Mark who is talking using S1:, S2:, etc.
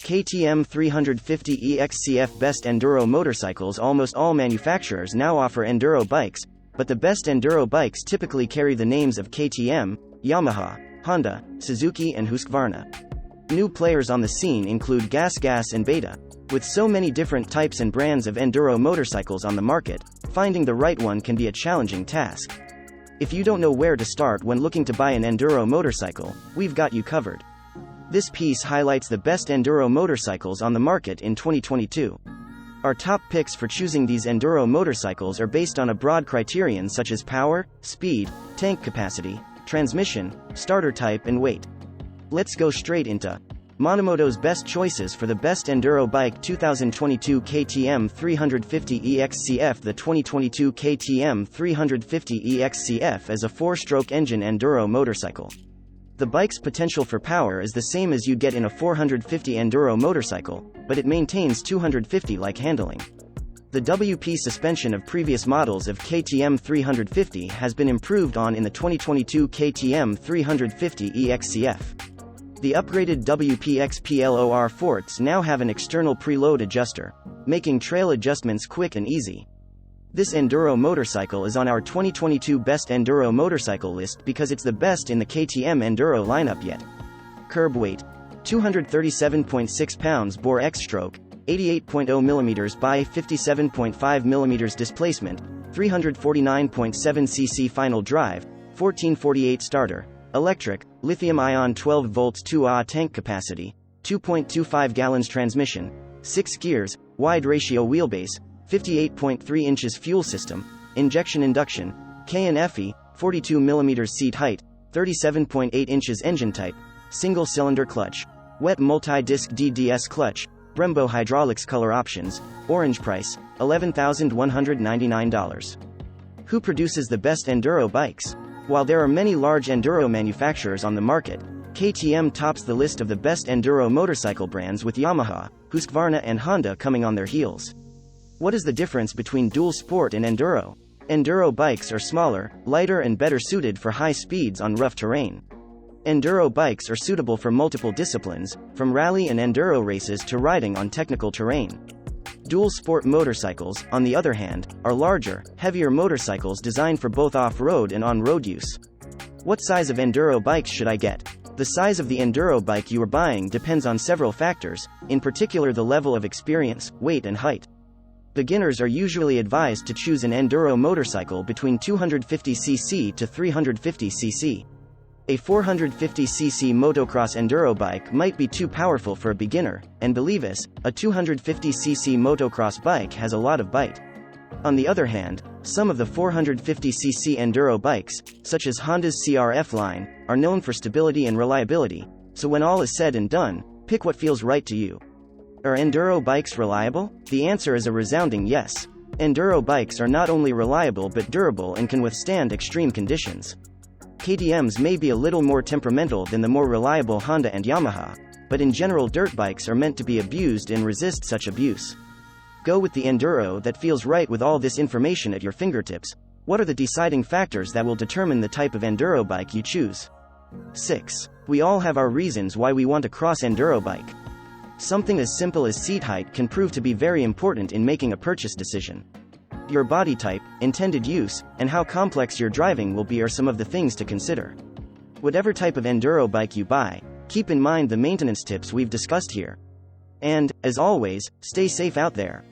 S1: KTM 350 EXC-F best enduro motorcycles. Almost all manufacturers now offer enduro bikes, but the best enduro bikes typically carry the names of KTM, Yamaha, Honda, Suzuki and Husqvarna. New players on the scene include Gas and Beta. With so many different types and brands of enduro motorcycles on the market, finding the right one can be a challenging task. If you don't know where to start when looking to buy an enduro motorcycle, we've got you covered. This piece highlights the best enduro motorcycles on the market in 2022. Our top picks for choosing these enduro motorcycles are based on a broad criterion such as power, speed, tank capacity, transmission, starter type and weight. Let's go straight into Monomoto's best choices for the best enduro bike. 2022 KTM 350 EXC-F. The 2022 KTM 350 EXC-F is a 4-stroke engine enduro motorcycle. The bike's potential for power is the same as you'd get in a 450 enduro motorcycle, but it maintains 250-like handling. The WP suspension of previous models of KTM 350 has been improved on in the 2022 KTM 350 EXC-F. The upgraded WP XPLOR forks now have an external preload adjuster, making trail adjustments quick and easy. This enduro motorcycle is on our 2022 best enduro motorcycle list because it's the best in the KTM enduro lineup yet. Curb weight: 237.6 pounds. Bore X-stroke: 88.0 mm by 57.5 mm. Displacement: 349.7 cc. Final drive: 1448. Starter: electric, lithium-ion 12 volts. 2Ah. Tank capacity: 2.25 gallons. Transmission: 6 gears, wide ratio. Wheelbase: 58.3 inches. Fuel system: injection. Induction: Keihin EFI, 42 mm. Seat height: 37.8 inches. Engine type: single cylinder clutch, wet multi-disc DDS clutch, Brembo hydraulics. Color options: orange. Price: $11,199. Who produces the best enduro bikes? While there are many large enduro manufacturers on the market, KTM tops the list of the best enduro motorcycle brands, with Yamaha, Husqvarna and Honda coming on their heels. What is the difference between dual sport and enduro? Enduro bikes are smaller, lighter and better suited for high speeds on rough terrain. Enduro bikes are suitable for multiple disciplines, from rally and enduro races to riding on technical terrain. Dual sport motorcycles, on the other hand, are larger, heavier motorcycles designed for both off-road and on-road use. What size of enduro bikes should I get? The size of the enduro bike you are buying depends on several factors, in particular the level of experience, weight and height. Beginners are usually advised to choose an enduro motorcycle between 250cc to 350cc. A 450cc motocross enduro bike might be too powerful for a beginner, and believe us, a 250cc motocross bike has a lot of bite. On the other hand, some of the 450cc enduro bikes, such as Honda's CR-F line, are known for stability and reliability, so when all is said and done, pick what feels right to you. Are enduro bikes reliable? The answer is a resounding yes. Enduro bikes are not only reliable but durable and can withstand extreme conditions. KTMs may be a little more temperamental than the more reliable Honda and Yamaha, but in general dirt bikes are meant to be abused and resist such abuse. Go with the enduro that feels right. With all this information at your fingertips, what are the deciding factors that will determine the type of enduro bike you choose? 6. We all have our reasons why we want a cross enduro bike. Something as simple as seat height can prove to be very important in making a purchase decision. Your body type, intended use, and how complex your driving will be are some of the things to consider. Whatever type of enduro bike you buy, keep in mind the maintenance tips we've discussed here. And, as always, stay safe out there.